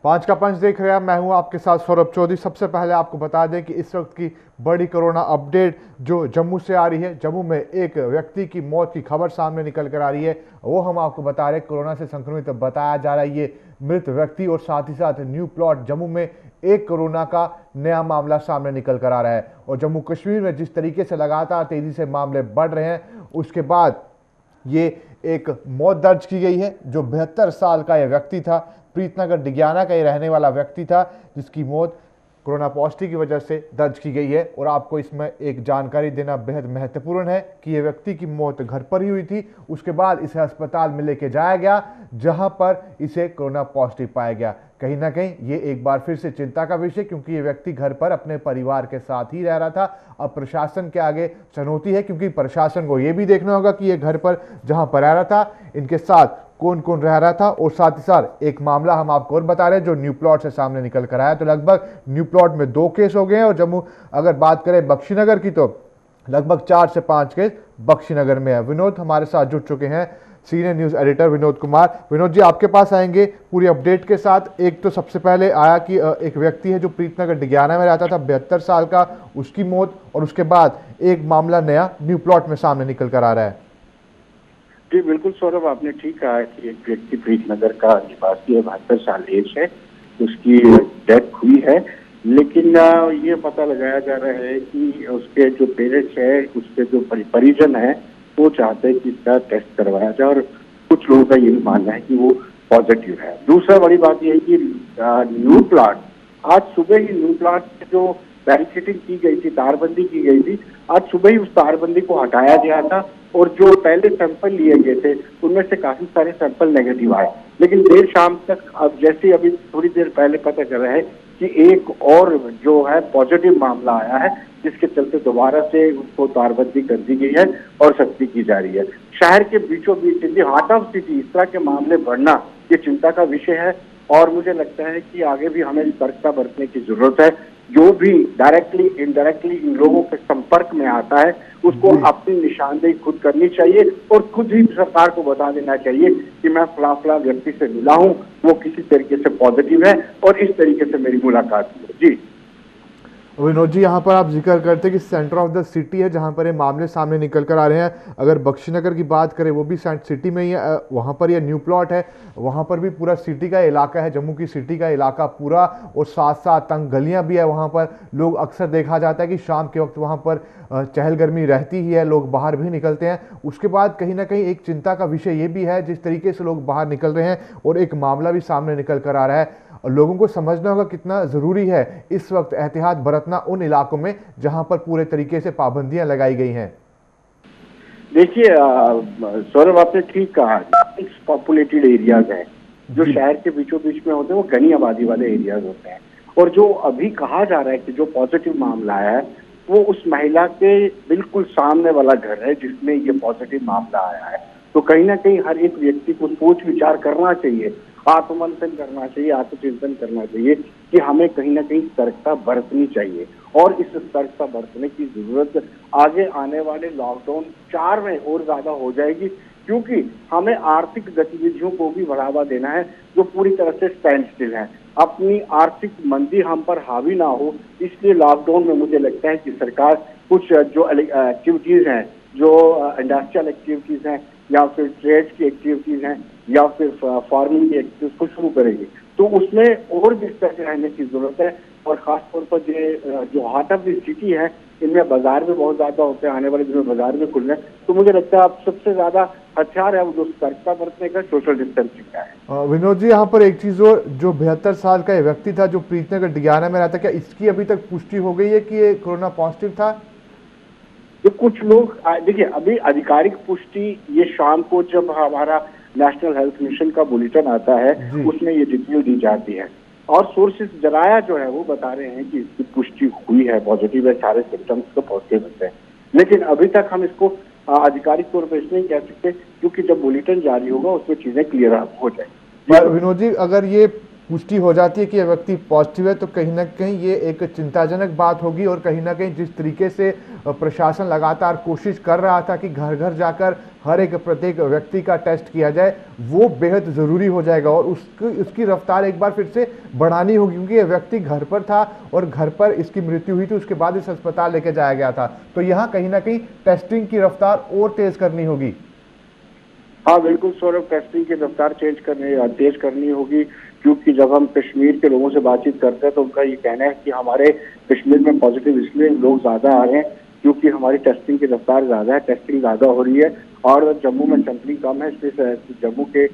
पांच का पंच देख रहे हैं, मैं हूं आपके साथ सौरभ चौधरी। सबसे पहले आपको बता दें कि इस वक्त की बड़ी कोरोना अपडेट जो जम्मू से आ रही है। जम्मू में एक व्यक्ति की मौत की खबर सामने निकल कर आ रही है, वो हम आपको बता रहे हैं। कोरोना से संक्रमित बताया जा रहा है ये मृत व्यक्ति, और साथ ही साथ न्यू प्लॉट जम्मू में एक कोरोना का नया मामला सामने निकल कर आ रहा है। और जम्मू कश्मीर में जिस तरीके से लगातार तेजी से मामले बढ़ रहे हैं, उसके बाद ये एक मौत दर्ज की गई है। जो 72 साल का यह व्यक्ति था, प्रीतनगर डिग्याना का ये रहने वाला व्यक्ति था, जिसकी मौत कोरोना पॉजिटिव की वजह से दर्ज की गई है। और आपको इसमें एक जानकारी देना बेहद महत्वपूर्ण है कि यह व्यक्ति की मौत घर पर ही हुई थी। उसके बाद इसे अस्पताल में लेके जाया गया, जहां पर इसे कोरोना पॉजिटिव पाया गया। कहीं ना कहीं ये एक बार फिर से चिंता का विषय, क्योंकि ये व्यक्ति घर पर अपने परिवार के साथ ही रह रहा था। अब प्रशासन के आगे चुनौती है, क्योंकि प्रशासन को ये भी देखना होगा कि ये घर पर जहां पर रह रहा था, इनके साथ कौन कौन रह रहा था। और साथ ही साथ एक मामला हम आपको और बता रहे हैं जो न्यू प्लॉट से सामने निकल कर आया। तो लगभग न्यू प्लॉट में 2 केस हो गए हैं, और जम्मू अगर बात करें बख्शीनगर की, तो लगभग 4 से 5 केस बख्शीनगर में है। विनोद हमारे साथ जुड़ चुके हैं, senior news editor Vinod Kumar. Vinod ji, आपके पास आएंगे पूरी अपडेट के साथ। एक तो सबसे पहले आया कि एक व्यक्ति है जो प्रीतनगर डिग्याना में रहता था, 72 साल का, उसकी मौत, और उसके बाद एक मामला नया न्यू प्लॉट में सामने निकल कर आ रहा है। जी बिल्कुल सौरभ, आपने ठीक कहा है कि एक व्यक्ति प्रीतनगर का निवासी है, 72 साल एज है, उसकी डेथ हुई है। लेकिन ये पता लगाया जा रहा है कि उसके जो पेरेंट्स है, उसके जो परिजन है, वो चाहते हैं कि इसका टेस्ट करवाया जाए, और कुछ लोगों का ये भी मानना है कि वो पॉजिटिव है। दूसरा बड़ी बात यह है कि न्यू प्लाट, आज सुबह ही न्यू प्लाट जो बैरिकेडिंग की गई थी, तारबंदी की गई थी, आज सुबह ही उस तारबंदी को हटाया गया था। और जो पहले सैंपल लिए गए थे उनमें से काफी सारे सैंपल नेगेटिव आए। लेकिन देर शाम तक, अब जैसे अभी थोड़ी देर पहले पता चल रहा है कि एक और जो है पॉजिटिव मामला आया है, जिसके चलते दोबारा से उसको तारबंदी कर दी गई है और सख्ती की जा रही है। शहर के बीचों बीच in the heart of city इस तरह के मामले बढ़ना ये चिंता का विषय है। और मुझे लगता है कि आगे भी हमें सतर्कता बरतने की जरूरत है। जो भी डायरेक्टली इनडायरेक्टली इन लोगों के संपर्क में आता है, उसको अपनी निशानदेही खुद करनी चाहिए, और खुद ही सरकार को बता देना चाहिए कि मैं फला फला व्यक्ति से मिला हूं, वो किसी तरीके से पॉजिटिव है और इस तरीके से मेरी मुलाकात हुई। जी विनोद जी, यहाँ पर आप जिक्र करते हैं कि सेंटर ऑफ द सिटी है जहाँ पर ये मामले सामने निकल कर आ रहे हैं। अगर बख्शीनगर की बात करें, वो भी सिटी में ही है, वहाँ पर ये न्यू प्लॉट है, वहाँ पर भी पूरा सिटी का इलाका है, जम्मू की सिटी का इलाका पूरा, और साथ साथ तंग गलियाँ भी है। वहाँ पर लोग अक्सर देखा जाता है कि शाम के वक्त वहाँ पर चहलगर्मी रहती ही है, लोग बाहर भी निकलते हैं। उसके बाद कहीं ना कहीं एक चिंता का विषय ये भी है, जिस तरीके से लोग बाहर निकल रहे हैं, और एक मामला भी सामने निकल कर आ रहा है। और लोगों को समझना होगा कितना ज़रूरी है इस वक्त एहतियात बरतना उन इलाकों में जहां पर पूरे तरीके से पाबंदियां लगाई गई हैं। देखिए सौरभ, आपने ठीक कहा, पॉपुलेटेड एरियाज हैं जो शहर के बीचों बीच में होते हैं, वो घनी आबादी वाले एरियाज होते हैं। और जो अभी कहा जा रहा है कि जो पॉजिटिव मामला आया है, वो उस महिला के बिल्कुल सामने वाला घर है जिसमें ये पॉजिटिव मामला आया है। तो कहीं ना कहीं हर एक व्यक्ति को सोच विचार करना चाहिए, आत्ममंथन करना चाहिए, आत्मचिंतन करना चाहिए कि हमें कहीं ना कहीं सतर्कता बरतनी चाहिए। और इस सतर्कता बरतने की जरूरत आगे आने वाले लॉकडाउन 4 में और ज्यादा हो जाएगी, क्योंकि हमें आर्थिक गतिविधियों को भी बढ़ावा देना है जो पूरी तरह से स्टैंड स्टिल है। अपनी आर्थिक मंदी हम पर हावी ना हो, इसलिए लॉकडाउन में मुझे लगता है कि सरकार कुछ जो एक्टिविटीज हैं, जो इंडस्ट्रियल एक्टिविटीज हैं, या फिर ट्रेड की एक्टिविटीज हैं, या फिर फार्मिंग की एक्टिविटीज को शुरू करेगी। तो उसमें और भी सतर्क रहने की जरूरत है। और खासतौर पर जो हार्ट ऑफ द सिटी है, इनमें बाजार भी बहुत ज्यादा होते हैं, आने वाले दिनों में बाजार भी खुल रहे हैं। तो मुझे लगता है अब सबसे ज्यादा हथियार है वो जो सतर्कता बरतने का, सोशल डिस्टेंसिंग का है। विनोद जी, यहाँ पर एक चीज और, जो 72 साल का व्यक्ति था जो प्रीतनगर डिग्याना में रहता, क्या इसकी अभी तक पुष्टि हो गई है कि ये कोरोना पॉजिटिव था? तो कुछ लोग, देखिए अभी आधिकारिक पुष्टि ये शाम को जब हमारा नेशनल हेल्थ मिशन का बुलेटिन आता है उसमें ये डिटेल दी जाती है, और सोर्सेज जराया जो है वो बता रहे हैं कि इसकी पुष्टि हुई है, पॉजिटिव है, सारे सिम्टम्स तो पॉजिटिव होते हैं। लेकिन अभी तक हम इसको आधिकारिक तौर पर इसलिए नहीं कह सकते, क्योंकि जब बुलेटिन जारी होगा उसमें चीजें क्लियर हो जाएंगी। विनोद जी, अगर ये पुष्टि हो जाती है कि यह व्यक्ति पॉजिटिव है, तो कहीं ना कहीं ये एक चिंताजनक बात होगी। और कहीं ना कहीं जिस तरीके से प्रशासन लगातार कोशिश कर रहा था कि घर घर जाकर हर एक प्रत्येक व्यक्ति का टेस्ट किया जाए, वो बेहद ज़रूरी हो जाएगा और उसकी रफ्तार एक बार फिर से बढ़ानी होगी, क्योंकि ये व्यक्ति घर पर था और घर पर इसकी मृत्यु हुई थी, उसके बाद इस अस्पताल लेके जाया गया था। तो यहाँ कहीं ना कहीं टेस्टिंग की रफ्तार और तेज़ करनी होगी। हाँ बिल्कुल सौरभ, टेस्टिंग की रफ्तार तेज करनी होगी, क्योंकि जब हम कश्मीर के लोगों से बातचीत करते हैं तो उनका ये कहना है कि हमारे कश्मीर में पॉजिटिव इसलिए लोग ज्यादा आ रहे हैं क्योंकि हमारी टेस्टिंग की रफ्तार ज्यादा है, टेस्टिंग ज्यादा हो रही है। और जम्मू में सैंपलिंग कम है, इसलिए जम्मू के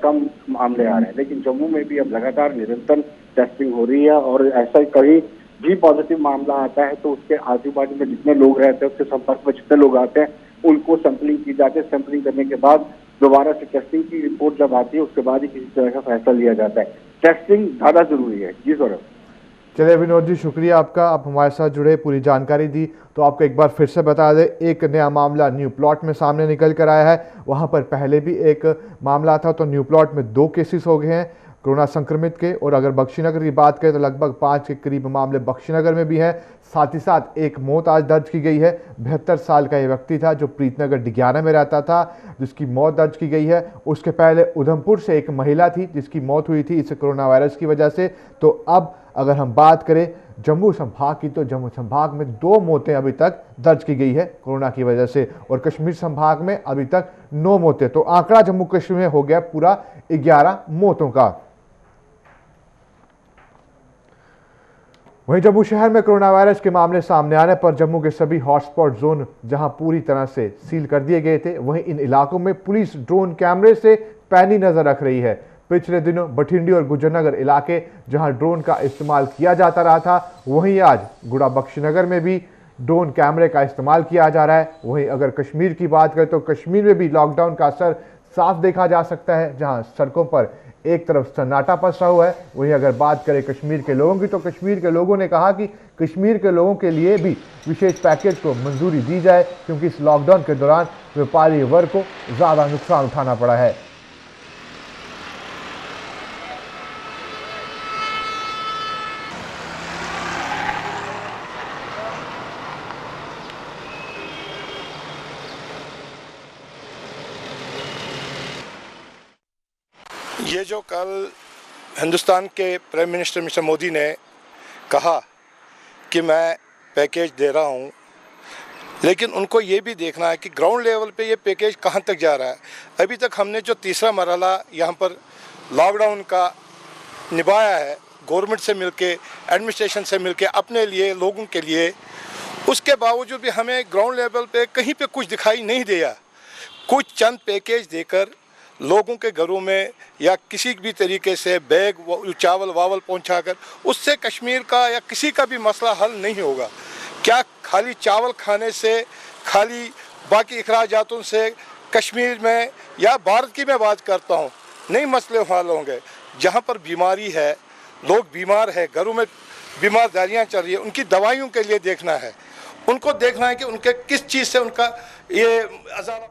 कम मामले आ रहे हैं, लेकिन जम्मू में भी अब लगातार निरंतर टेस्टिंग हो रही है। और ऐसा कहीं भी पॉजिटिव मामला आता है तो उसके आजू बाजू में जितने लोग रहते हैं, उसके संपर्क में जितने लोग आते हैं, उनको सैंपलिंग की जाती है। सैंपलिंग करने के बाद दोबारा से टेस्टिंग की रिपोर्ट जब आती है, उसके बाद ही किसी तरह का फैसला लिया जाता है। टेस्टिंग ज्यादा जरूरी है। जी सौरभ। चलिए विनोद जी, शुक्रिया आपका, आप हमारे साथ जुड़े, पूरी जानकारी दी। तो आपको एक बार फिर से बता दें, एक नया मामला न्यू प्लॉट में सामने निकल कर आया है। वहाँ पर पहले भी एक मामला था, तो न्यू प्लॉट में 2 केसेस हो गए हैं कोरोना संक्रमित के। और अगर बख्शीनगर की बात करें तो लगभग 5 के करीब मामले बख्शीनगर में भी हैं। साथ ही साथ एक मौत आज दर्ज की गई है। 72 साल का ये व्यक्ति था जो प्रीतनगर डिग्याना में रहता था, जिसकी मौत दर्ज की गई है। उसके पहले उधमपुर से एक महिला थी जिसकी मौत हुई थी इस कोरोना वायरस की वजह से। तो अब अगर हम बात करें जम्मू संभाग की, तो जम्मू संभाग में 2 मौतें अभी तक दर्ज की गई है कोरोना की वजह से, और कश्मीर संभाग में अभी तक 9 मौतें। तो आंकड़ा जम्मू कश्मीर में हो गया पूरा 11 मौतों का। वहीं जम्मू शहर में कोरोना वायरस के मामले सामने आने पर जम्मू के सभी हॉटस्पॉट जोन जहां पूरी तरह से सील कर दिए गए थे, वहीं इन इलाकों में पुलिस ड्रोन कैमरे से पैनी नजर रख रही है। पिछले दिनों बठिंडी और गुजरनगर इलाके जहां ड्रोन का इस्तेमाल किया जाता रहा था, वहीं आज गुड़ा बख्शीनगर में भी ड्रोन कैमरे का इस्तेमाल किया जा रहा है। वहीं अगर कश्मीर की बात करें तो कश्मीर में भी लॉकडाउन का असर साफ देखा जा सकता है, जहां सड़कों पर एक तरफ सन्नाटा पसरा हुआ है। वहीं अगर बात करें कश्मीर के लोगों की, तो कश्मीर के लोगों ने कहा कि कश्मीर के लोगों के लिए भी विशेष पैकेज को मंजूरी दी जाए, क्योंकि इस लॉकडाउन के दौरान व्यापारी वर्ग को ज़्यादा नुकसान उठाना पड़ा है। ये जो कल हिंदुस्तान के प्राइम मिनिस्टर मिस्टर मोदी ने कहा कि मैं पैकेज दे रहा हूँ, लेकिन उनको ये भी देखना है कि ग्राउंड लेवल पे ये पैकेज कहाँ तक जा रहा है। अभी तक हमने जो तीसरा मरहला यहाँ पर लॉकडाउन का निभाया है, गवर्नमेंट से मिलके, एडमिनिस्ट्रेशन से मिलके, अपने लिए, लोगों के लिए, उसके बावजूद भी हमें ग्राउंड लेवल पे कहीं पे कुछ दिखाई नहीं दिया। कुछ चंद पैकेज देकर लोगों के घरों में या किसी भी तरीके से बैग चावल वावल पहुंचाकर उससे कश्मीर का या किसी का भी मसला हल नहीं होगा। क्या खाली चावल खाने से, खाली बाकी अखराजातों से कश्मीर में या भारत की मैं बात करता हूं, नहीं मसले हल होंगे। जहां पर बीमारी है, लोग बीमार है, घरों में बीमारदारियां चल रही है, उनकी दवाइयों के लिए देखना है, उनको देखना है कि उनके किस चीज़ से उनका ये अजाब।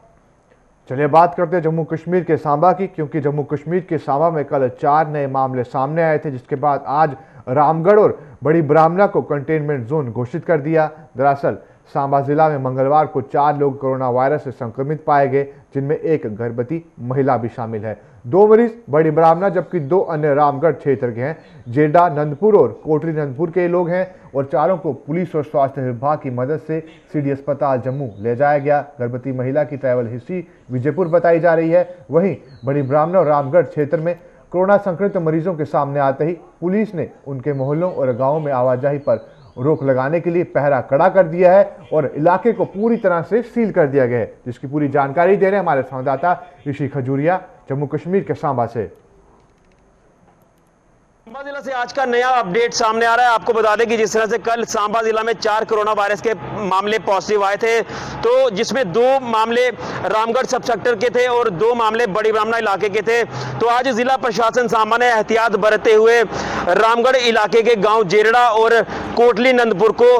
चलिए बात करते हैं जम्मू कश्मीर के सांबा की, क्योंकि जम्मू कश्मीर के सांबा में कल 4 नए मामले सामने आए थे, जिसके बाद आज रामगढ़ और बड़ी ब्राह्मणा को कंटेनमेंट जोन घोषित कर दिया। दरअसल सांबा जिला में मंगलवार को 4 लोग कोरोना वायरस से संक्रमित पाए गए, जिनमें एक गर्भवती महिला भी शामिल है। 2 मरीज बड़ी ब्राह्मणा, जबकि 2 अन्य रामगढ़ क्षेत्र के हैं। जेडा नंदपुर और कोटरी नंदपुर के लोग हैं, और चारों को पुलिस और स्वास्थ्य विभाग की मदद से सिटी अस्पताल जम्मू ले जाया गया। गर्भवती महिला की ट्रैवल हिस्ट्री विजयपुर बताई जा रही है। वहीं बड़ी ब्राह्मणा और रामगढ़ क्षेत्र में कोरोना संक्रमित मरीजों के सामने आते ही पुलिस ने उनके मोहल्लों और गाँवों में आवाजाही पर रोक लगाने के लिए पहरा कड़ा कर दिया है और इलाके को पूरी तरह से सील कर दिया गया है, जिसकी पूरी जानकारी दे रहे हैं हमारे संवाददाता ऋषि खजूरिया जम्मू कश्मीर के सांबा से। सांबा जिला से आज का नया अपडेट सामने आ रहा है। आपको बता दें कि जिस तरह से कल सांबा जिला में 4 कोरोना वायरस के मामले पॉजिटिव आए थे, तो जिसमें 2 मामले रामगढ़ सब सेक्टर के थे और 2 मामले बड़ी ब्राह्मणा इलाके के थे। तो आज जिला प्रशासन सांबा ने एहतियात बरतते हुए रामगढ़ इलाके के गांव जेरड़ा और कोटली नंदपुर को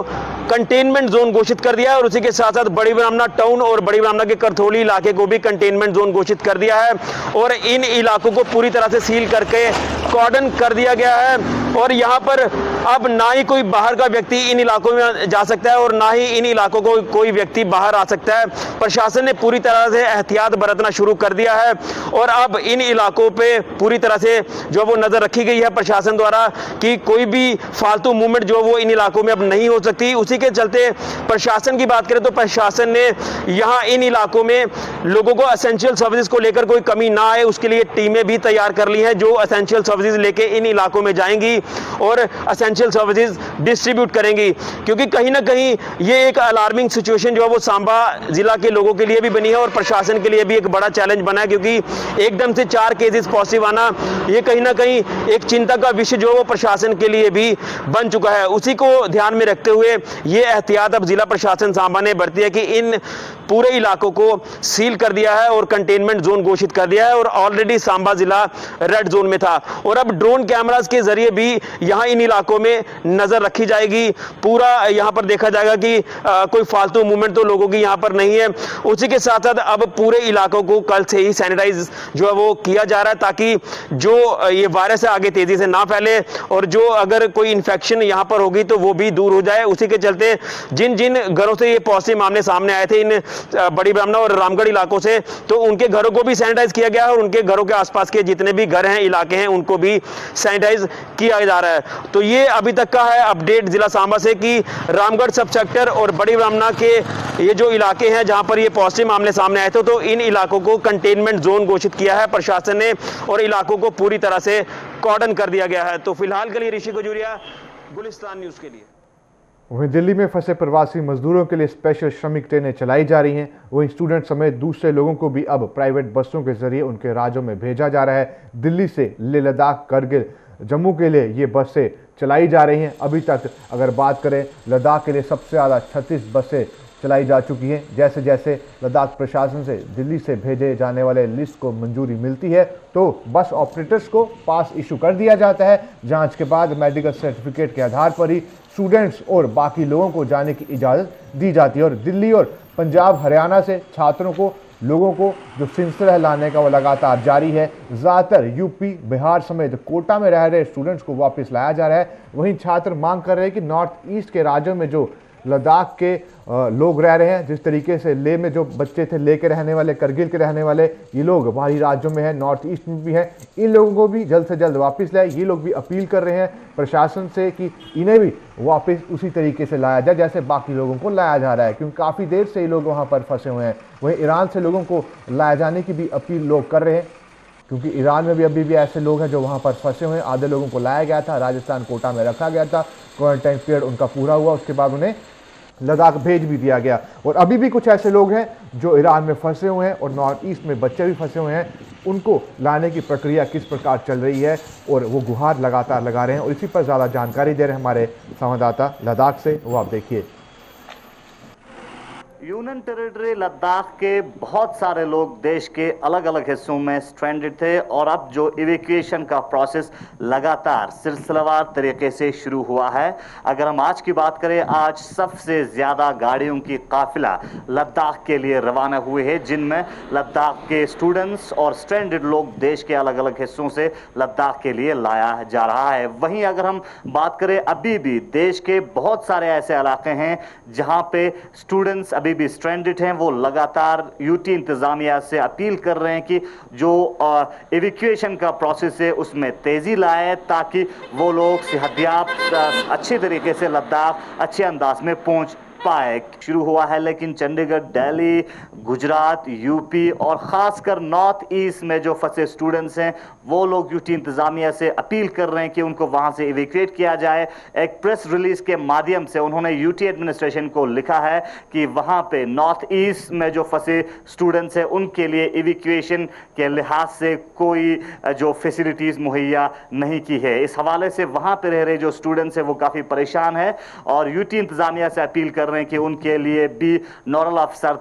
कंटेनमेंट जोन घोषित कर दिया है और उसी के साथ साथ बड़ी ब्राह्मणा टाउन और बड़ी ब्राह्मणा के करथोली इलाके को भी कंटेनमेंट जोन घोषित कर दिया है और इन इलाकों को पूरी तरह से सील करके कॉर्डन कर दिया गया है और यहाँ पर अब ना ही कोई बाहर का व्यक्ति इन इलाकों में जा सकता है और ना ही इन इलाकों को कोई व्यक्ति बाहर आ सकता है। प्रशासन ने पूरी तरह से एहतियात बरतना शुरू कर दिया है और अब इन इलाकों पे पूरी तरह से जो वो नजर रखी गई है प्रशासन द्वारा कि कोई भी फालतू मूवमेंट जो वो इन इलाकों में अब नहीं हो सकती। उसी के चलते प्रशासन की बात करें तो प्रशासन ने यहाँ इन इलाकों में लोगों को एसेंशियल सर्विसेज को लेकर कोई कमी ना आए उसके लिए टीमें भी तैयार कर ली हैं जो एसेंशियल सर्विसेज लेके इन इलाकों में जाएंगी और एसेंशियल सर्विसेज डिस्ट्रीब्यूट करेंगी, क्योंकि कहीं ना कहीं ये एक अलार्मिंग सिचुएशन जो है वो सांबा जिला के लोगों के लिए भी बनी है और प्रशासन के लिए भी एक बड़ा चैलेंज बना है, क्योंकि एकदम से 4 केसेस पॉजिटिव आना ये कहीं ना कहीं एक चिंता का विषय जो है वो प्रशासन के लिए भी बन चुका है। उसी को ध्यान में रखते हुए ये एहतियात अब जिला प्रशासन सांबा ने बरती है कि इन पूरे इलाकों को सील कर दिया है और कंटेनमेंट जोन घोषित कर दिया है और ऑलरेडी सांबा जिला रेड जोन में था और अब ड्रोन कैमरास के जरिए भी यहां इन इलाकों में नजर रखी जाएगी। पूरा यहां पर देखा जाएगा कि कोई फालतू मूवमेंट तो लोगों की यहां पर नहीं है। उसी के साथ साथ अब पूरे इलाकों को कल से ही सैनिटाइज जो है वो किया जा रहा है ताकि जो ये वायरस है आगे तेजी से ना फैले और जो अगर कोई इन्फेक्शन यहां पर होगी तो वो भी दूर हो जाए। उसी के चलते जिन जिन घरों से ये पॉजिटिव मामले सामने आए थे इन बड़ी ब्राह्मणा और रामगढ़ इलाकों से, तो उनके घरों को भी सैनिटाइज किया गया है और उनके घरों के आसपास के जितने भी घर हैं इलाके हैं उनको भी सैनिटाइज किया जा रहा है। तो ये अभी तक का है अपडेट जिला सांबा से कि रामगढ़ सब सेक्टर और बड़ी ब्राह्मणा के ये जो इलाके हैं जहां पर ये पॉजिटिव मामले सामने आए थे तो इन इलाकों को कंटेनमेंट जोन घोषित किया है प्रशासन ने और इलाकों को पूरी तरह से कॉर्डन कर दिया गया है। तो फिलहाल के लिए ऋषि गजूरिया, गुलिस्तान न्यूज के लिए। वहीं दिल्ली में फंसे प्रवासी मजदूरों के लिए स्पेशल श्रमिक ट्रेनें चलाई जा रही हैं। वहीं स्टूडेंट समेत दूसरे लोगों को भी अब प्राइवेट बसों के जरिए उनके राज्यों में भेजा जा रहा है। दिल्ली से लेह लद्दाख, करगिल, जम्मू के लिए ये बसें चलाई जा रही हैं। अभी तक अगर बात करें लद्दाख के लिए सबसे ज़्यादा 36 बसें चलाई जा चुकी हैं। जैसे जैसे लद्दाख प्रशासन से दिल्ली से भेजे जाने वाले लिस्ट को मंजूरी मिलती है तो बस ऑपरेटर्स को पास इशू कर दिया जाता है। जांच के बाद मेडिकल सर्टिफिकेट के आधार पर ही स्टूडेंट्स और बाकी लोगों को जाने की इजाज़त दी जाती है। और दिल्ली और पंजाब, हरियाणा से छात्रों को, लोगों को जो सिलसिला लाने का वो लगातार जारी है। ज़्यादातर यूपी, बिहार समेत कोटा में रह रहे स्टूडेंट्स को वापस लाया जा रहा है। वहीं छात्र मांग कर रहे हैं कि नॉर्थ ईस्ट के राज्यों में जो लद्दाख के लोग रह रहे हैं, जिस तरीके से लेह में जो बच्चे थे, लेह के रहने वाले, करगिल के रहने वाले, ये लोग बाहरी राज्यों में हैं, नॉर्थ ईस्ट में भी हैं, इन लोगों को भी जल्द से जल्द वापस लाए। ये लोग भी अपील कर रहे हैं प्रशासन से कि इन्हें भी वापस उसी तरीके से लाया जाए जैसे बाकी लोगों को लाया जा रहा है, क्योंकि काफ़ी देर से ये लोग वहाँ पर फंसे हुए हैं। वहीं ईरान से लोगों को लाया जाने की भी अपील लोग कर रहे हैं, क्योंकि ईरान में भी अभी भी ऐसे लोग हैं जो वहाँ पर फंसे हुए हैं। आधे लोगों को लाया गया था, राजस्थान कोटा में रखा गया था, क्वारंटाइन पीरियड उनका पूरा हुआ, उसके बाद उन्हें लद्दाख भेज भी दिया गया। और अभी भी कुछ ऐसे लोग हैं जो ईरान में फंसे हुए हैं और नॉर्थ ईस्ट में बच्चे भी फंसे हुए हैं। उनको लाने की प्रक्रिया किस प्रकार चल रही है और वो गुहार लगातार लगा रहे हैं और इसी पर ज़्यादा जानकारी दे रहे हैं हमारे संवाददाता लद्दाख से, वो आप देखिए। यूनियन टेरिटरी लद्दाख के बहुत सारे लोग देश के अलग अलग हिस्सों में स्ट्रैंडेड थे और अब जो इवैक्यूएशन का प्रोसेस लगातार सिलसिलेवार तरीके से शुरू हुआ है। अगर हम आज की बात करें, आज सबसे ज़्यादा गाड़ियों की काफिला लद्दाख के लिए रवाना हुए हैं, जिनमें लद्दाख के स्टूडेंट्स और स्ट्रैंडेड लोग देश के अलग अलग हिस्सों से लद्दाख के लिए लाया जा रहा है। वहीं अगर हम बात करें, अभी भी देश के बहुत सारे ऐसे इलाके हैं जहां पे स्टूडेंट्स अभी भी स्ट्रैंडेड हैं। वो लगातार यूटी इंतजामिया से अपील कर रहे हैं कि जो इवैक्यूएशन का प्रोसेस है उसमें तेजी लाए ताकि वो लोग सेहतियाब अच्छे तरीके से लद्दाख अच्छे अंदाज में पहुंच पाए। शुरू हुआ है, लेकिन चंडीगढ़, दिल्ली, गुजरात, यूपी और खासकर नॉर्थ ईस्ट में जो फंसे स्टूडेंट्स हैं वो लोग यूटी इंतजामिया से अपील कर रहे हैं कि उनको वहां से इवैक्यूएट किया जाए। एक प्रेस रिलीज के माध्यम से उन्होंने यूटी एडमिनिस्ट्रेशन को लिखा है कि वहां पे नॉर्थ ईस्ट में जो फंसे स्टूडेंट्स हैं उनके लिए इवैक्यूएशन के लिहाज से कोई जो फैसिलिटीज मुहैया नहीं की है। इस हवाले से वहां पर रह रहे जो स्टूडेंट्स हैं वो काफी परेशान है और यूटी इंतजामिया से अपील कर रहे हैं कि उनके लिए भी नोडल ऑफिसर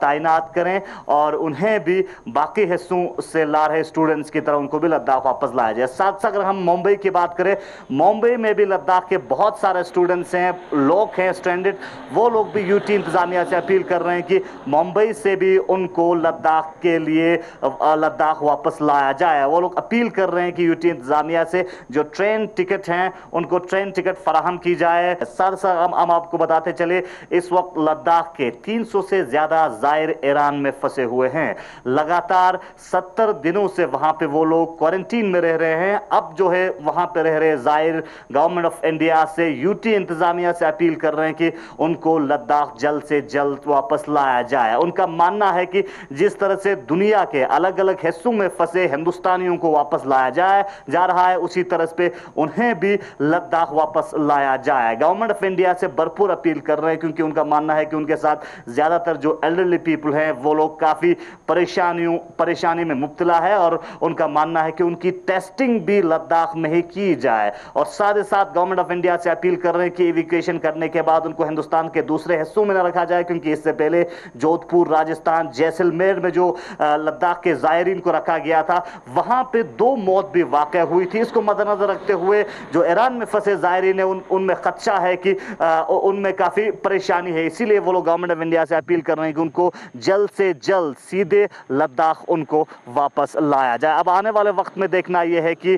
तैनात करें और उन्हें भी बाकी हिस्सों से ला रहे स्टूडेंट्स की तरह उनको भी लद्दाख वापस लाया जाए। साथ साथ अगर हम मुंबई की बात करें, मुंबई में भी लद्दाख के बहुत सारे स्टूडेंट्स हैं, लोग हैं स्ट्रैंडेड, वो लोग भी यूटी इंतजामिया से अपील कर रहे हैं कि मुंबई से भी उनको लद्दाख के लिए लद्दाख वापस लाया जाए। वो लोग अपील कर रहे हैं कि यूटी इंतजामिया से जो ट्रेन टिकट हैं उनको ट्रेन टिकट फराहम की जाए। साथ साथ हम आपको बताते चले, इस वक्त लद्दाख के 300 से ज्यादा जायर ईरान में फंसे हुए हैं। लगातार 70 दिनों से वहां पे वो लोग क्वारंटीन में रह रहे हैं। अब जो है वहां पे रह रहे जायर गवर्नमेंट ऑफ इंडिया से, यूटी इंतजामिया से अपील कर रहे हैं कि उनको लद्दाख जल्द से जल्द वापस लाया जाए। उनका मानना है कि जिस तरह से दुनिया के अलग अलग हिस्सों में फंसे हिंदुस्तानियों को वापस लाया जा रहा है, उसी तरह पे उन्हें भी लद्दाख वापस लाया जाए। गवर्नमेंट ऑफ इंडिया से भरपूर अपील कर रहे हैं क्योंकि उनका मानना है कि उनके साथ ज्यादातर जो एल्डरली पीपल हैं वो लोग काफी परेशानी में मुब्तला है और उनका मानना है कि उनकी टेस्टिंग भी लद्दाख में ही की जाए। और साथ ही साथ गवर्नमेंट ऑफ इंडिया से अपील कर रहे हैं कि इवैक्यूएशन करने के बाद उनको हिंदुस्तान के दूसरे हिस्सों में न रखा जाए, क्योंकि इससे पहले जोधपुर, राजस्थान, जैसलमेर में जो लद्दाख के जायरीन को रखा गया था वहां पे 2 मौत भी वाक़या हुई थी। इसको मद्देनजर रखते हुए जो ईरान में फंसे जायरीन है उनमें खदशा है कि उनमें काफी परेशानी है, इसीलिए वो लोग गवर्नमेंट ऑफ इंडिया से अपील कर रहे हैं कि उनको जल्द से जल्द सीधे लद्दाख उनको वापस लाया जाए। अब आने वाले वक्त में देखना यह है कि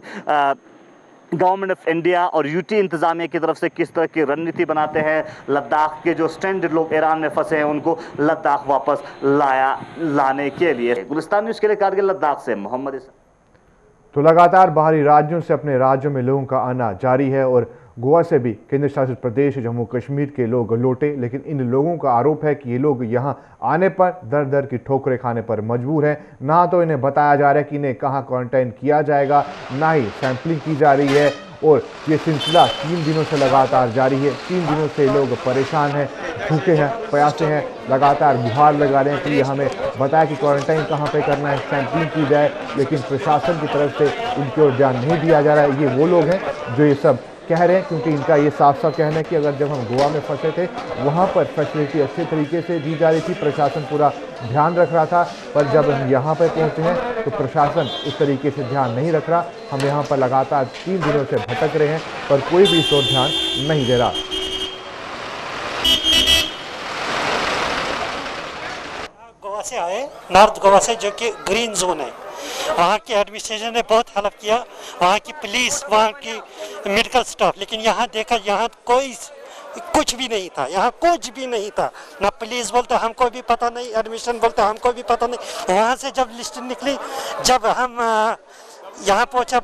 गवर्नमेंट ऑफ इंडिया और यूटी इंतजामिया की तरफ से किस तरह की रणनीति बनाते हैं। लद्दाख के जो स्ट्रैंडेड लोग ईरान में फंसे हैं उनको लद्दाख वापस लाने के लिए। गुलिस्तान न्यूज़ के लिए कारगिल लद्दाख से मोहम्मद। तो लगातार बाहरी राज्यों से अपने राज्यों में लोगों का आना जारी है और गोवा से भी केंद्र शासित प्रदेश जम्मू कश्मीर के लोग लौटे, लेकिन इन लोगों का आरोप है कि ये लोग यहाँ आने पर दर दर की ठोकरें खाने पर मजबूर हैं। ना तो इन्हें बताया जा रहा है कि इन्हें कहाँ क्वारंटाइन किया जाएगा, ना ही सैंपलिंग की जा रही है और ये सिलसिला 3 दिनों से लगातार जारी है। 3 दिनों से लोग परेशान हैं, भूखे हैं, प्यासे हैं, लगातार गुहार लगा रहे हैं कि हमें बताया कि क्वारंटाइन कहाँ पे करना है, सैंपलिंग की जाए, लेकिन प्रशासन की तरफ से उनकी ओर ध्यान नहीं दिया जा रहा है। ये वो लोग हैं जो ये सब कह रहे हैं, क्योंकि इनका ये साफ साफ कहना है कि अगर जब हम गोवा में फंसे थे वहाँ पर फैसिलिटी अच्छे तरीके से दी जा रही थी, प्रशासन पूरा ध्यान रख रहा था, पर जब हम यहाँ पर पहुँचे हैं तो प्रशासन उस तरीके से ध्यान नहीं रख रहा। हम यहाँ पर लगातार 3 दिनों से भटक रहे हैं पर कोई भी इस ओर ध्यान नहीं दे रहा। गोवा से आए, नॉर्थ गोवा से, जो कि ग्रीन जोन है। वहाँ की एडमिनिस्ट्रेशन ने बहुत हेल्प किया, वहाँ की पुलिस, वहाँ की मेडिकल स्टाफ, लेकिन यहाँ देखा यहाँ कोई कुछ भी नहीं था, यहाँ कुछ भी नहीं था। ना पुलिस बोलते हमको भी पता नहीं, एडमिशन बोलते हमको भी पता नहीं। वहाँ से जब लिस्ट निकली, जब हम यहाँ पहुँचा,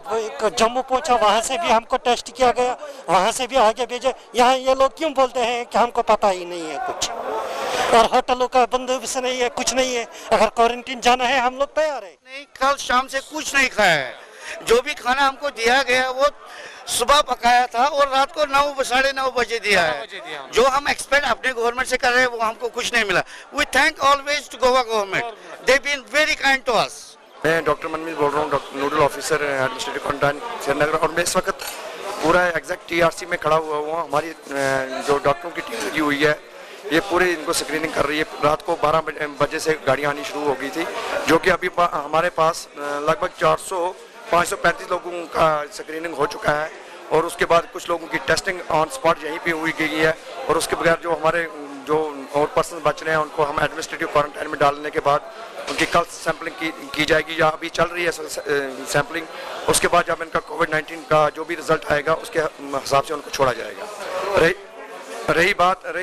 जम्मू पहुँचा, वहाँ से भी हमको टेस्ट किया गया, वहाँ से भी आगे भेजे। यहाँ ये लोग क्यों बोलते हैं कि हमको पता ही नहीं है कुछ, और होटलों का बंदोबस्त नहीं है, कुछ नहीं है। अगर क्वारंटीन जाना है हम लोग तैयार है। नहीं, कल शाम से कुछ नहीं खाया है। जो भी खाना हमको दिया गया वो सुबह पकाया था और रात को 9 साढ़े 9 बजे दिया है। जो हम एक्सपेक्ट अपने गवर्नमेंट से कर रहे हैं वो हमको कुछ नहीं मिला। We thank always to Goa government, they been very kind to us. मैं डॉक्टर मनमीत बोल रहा हूँ, nodal officer administrative quarantine Srinagar, और मैं इस वक्त पूरा एग्जैक्ट टीआरसी में खड़ा हुआ हूँ। हमारी जो डॉक्टरों की टीम लगी हुई है ये पूरे इनको स्क्रीनिंग कर रही है। रात को 12 बजे से गाड़ियाँ आनी शुरू हो गई थी, जो कि अभी हमारे पास लगभग 535 लोगों का स्क्रीनिंग हो चुका है और उसके बाद कुछ लोगों की टेस्टिंग ऑन स्पॉट यहीं पे हुई गई है। और उसके बगैर जो हमारे जो और पर्सन बच रहे हैं उनको हम एडमिनिस्ट्रेटिव क्वारंटाइन में डालने के बाद उनकी कल सैंपलिंग की जाएगी, या अभी चल रही है सैंपलिंग। उसके बाद जब इनका कोविड-19 का जो भी रिजल्ट आएगा उसके हिसाब से उनको छोड़ा जाएगा। रही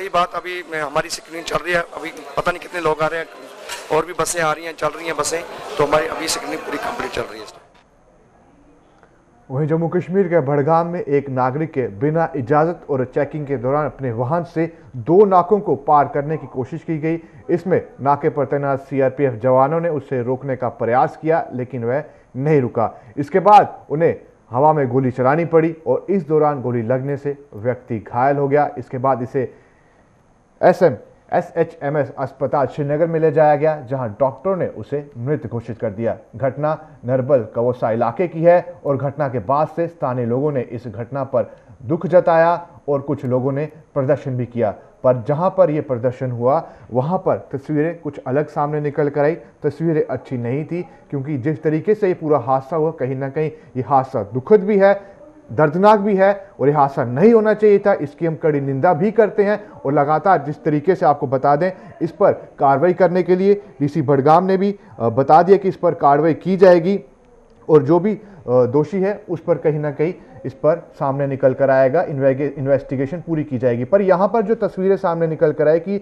बात अभी हमारी स्क्रीनिंग चल रही है, अभी पता नहीं कितने लोग आ रहे हैं, और भी बसें आ रही हैं, चल रही हैं बसें, तो हमारी अभी स्क्रीनिंग पूरी कंप्लीट चल रही है। वहीं जम्मू कश्मीर के बड़गाम में एक नागरिक के बिना इजाज़त और चेकिंग के दौरान अपने वाहन से 2 नाकों को पार करने की कोशिश की गई। इसमें नाके पर तैनात सीआरपीएफ जवानों ने उसे रोकने का प्रयास किया, लेकिन वह नहीं रुका। इसके बाद उन्हें हवा में गोली चलानी पड़ी और इस दौरान गोली लगने से व्यक्ति घायल हो गया। इसके बाद इसे SHMS अस्पताल श्रीनगर में ले जाया गया, जहां डॉक्टरों ने उसे मृत घोषित कर दिया। घटना नरबल कवोसा इलाके की है और घटना के बाद से स्थानीय लोगों ने इस घटना पर दुख जताया और कुछ लोगों ने प्रदर्शन भी किया। पर जहां पर ये प्रदर्शन हुआ वहां पर तस्वीरें कुछ अलग सामने निकल कर आई। तस्वीरें अच्छी नहीं थी, क्योंकि जिस तरीके से ये पूरा हादसा हुआ, कहीं ना कहीं ये हादसा दुखद भी है, दर्दनाक भी है, और ये हादसा नहीं होना चाहिए था। इसकी हम कड़ी निंदा भी करते हैं, और लगातार जिस तरीके से आपको बता दें, इस पर कार्रवाई करने के लिए डीसी बडगाम ने भी बता दिया कि इस पर कार्रवाई की जाएगी, और जो भी दोषी है उस पर कहीं ना कहीं इस पर सामने निकल कर आएगा, इन्वेस्टिगेशन पूरी की जाएगी। पर यहाँ पर जो तस्वीरें सामने निकल कर आए कि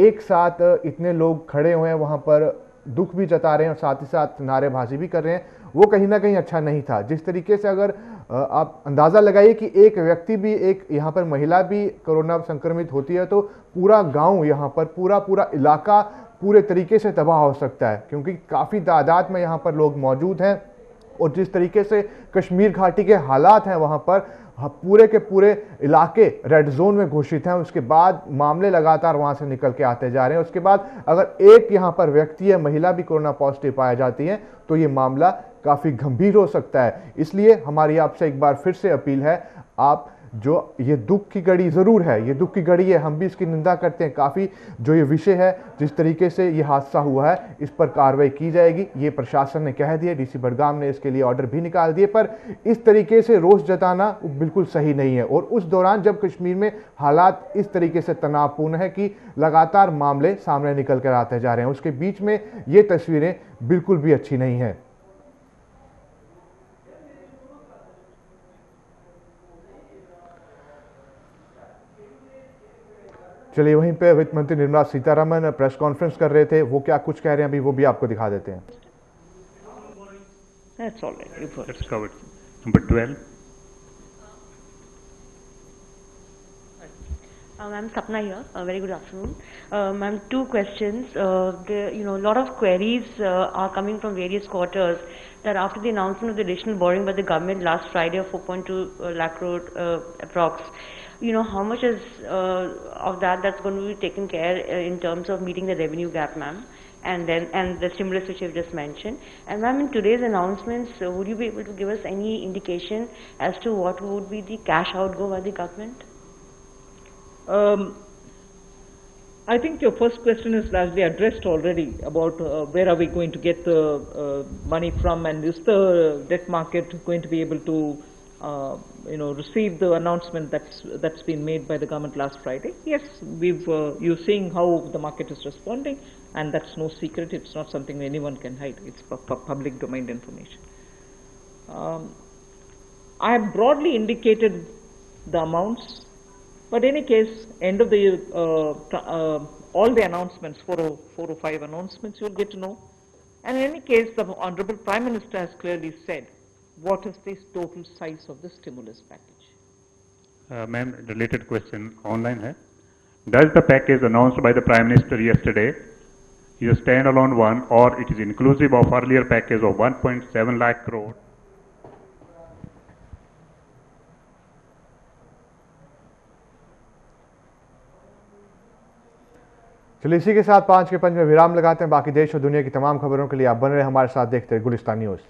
एक साथ इतने लोग खड़े हुए हैं, वहाँ पर दुख भी जता रहे हैं और साथ ही साथ नारेबाजी भी कर रहे हैं, वो कहीं ना कहीं अच्छा नहीं था। जिस तरीके से अगर आप अंदाज़ा लगाइए कि एक व्यक्ति भी, एक यहाँ पर महिला भी कोरोना संक्रमित होती है, तो पूरा गांव यहाँ पर, पूरा इलाका पूरे तरीके से तबाह हो सकता है, क्योंकि काफ़ी तादाद में यहाँ पर लोग मौजूद हैं। और जिस तरीके से कश्मीर घाटी के हालात हैं वहाँ पर, पूरे के पूरे इलाके रेड जोन में घोषित हैं। उसके बाद मामले लगातार वहाँ से निकल के आते जा रहे हैं। उसके बाद अगर एक यहाँ पर व्यक्ति या महिला भी कोरोना पॉजिटिव पाई जाती है तो ये मामला काफ़ी गंभीर हो सकता है। इसलिए हमारी आपसे एक बार फिर से अपील है, आप जो ये दुख की घड़ी ज़रूर है, ये दुख की घड़ी है, हम भी इसकी निंदा करते हैं काफ़ी। जो ये विषय है, जिस तरीके से ये हादसा हुआ है, इस पर कार्रवाई की जाएगी, ये प्रशासन ने कह दिया। डीसी बडगाम ने इसके लिए ऑर्डर भी निकाल दिए। पर इस तरीके से रोष जताना बिल्कुल सही नहीं है। और उस दौरान जब कश्मीर में हालात इस तरीके से तनावपूर्ण है कि लगातार मामले सामने निकल कर आते जा रहे हैं, उसके बीच में ये तस्वीरें बिल्कुल भी अच्छी नहीं हैं। चलिए, वहीं पे वित्त मंत्री निर्मला सीतारमण प्रेस कॉन्फ्रेंस कर रहे थे, वो क्या कुछ कह रहे हैं अभी वो भी आपको दिखा देते हैं। That's all right. That's covered. Number 12. I'm Sapna here. Very good afternoon. Ma'am, two questions. A lot of queries are coming from various quarters that after the announcement of the additional borrowing by the government last Friday of 4.2 lakh crore approx, how much is of that's going to be taken care in terms of meeting the revenue gap, ma'am, and the stimulus which you've just mentioned. And ma'am, in today's announcements, would you be able to give us any indication as to what would be the cash outgo by the government? I think your first question is largely addressed already about where are we going to get the money from, and is the debt market going to be able to receive the announcement that's been made by the government last Friday. Yes, you're seeing how the market is responding, and that's no secret. It's not something anyone can hide. It's public domain information. I have broadly indicated the amounts, but in any case, end of the year, all the announcements, 4 or 5 announcements, you'll get to know. And in any case, the Honorable Prime Minister has clearly said what is the total size of the stimulus package. Ma'am, related question online hai. Does the package announced by the Prime Minister yesterday is a standalone one, or it is inclusive of earlier package of 1.7 lakh crore? चलिए, इसी के साथ 5 के पंज में विराम लगाते हैं। बाकी देश और दुनिया की तमाम खबरों के लिए आप बने रहे हमारे साथ, देखते हैं गुलिस्तान न्यूज़।